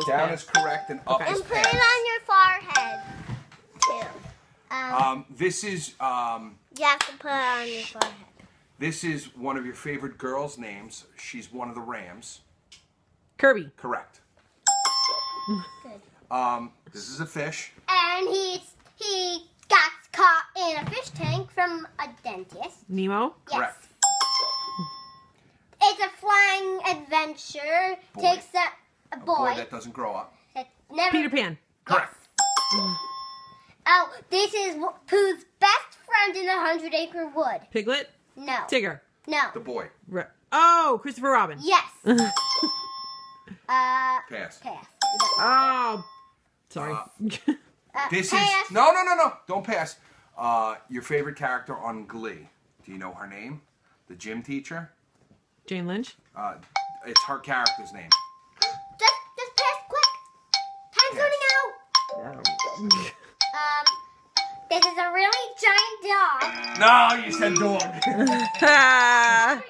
Down is correct and up is And put pass. it on your forehead, too. This is You have to put it on your forehead. this is one of your favorite girls' names. She's one of the Rams. Kirby. Correct. Good. This is a fish. And he got caught in a fish tank from a dentist. Nemo. Yes. Correct. It's a flying adventure. Boy. Takes a boy. Boy that doesn't grow up. that never. Peter Pan. Correct. Oh, this is Pooh's best friend in the 100-acre wood. Piglet. No. Tigger. No. The boy. Oh, Christopher Robin. Yes. Pass. Pass. Oh, sorry. This Pass. is no. Don't pass. Your favorite character on Glee. Do you know her name? The gym teacher. Jane Lynch. It's her character's name. Just pass quick. Time's running out. This is a really giant dog. No, you said dog. Ah.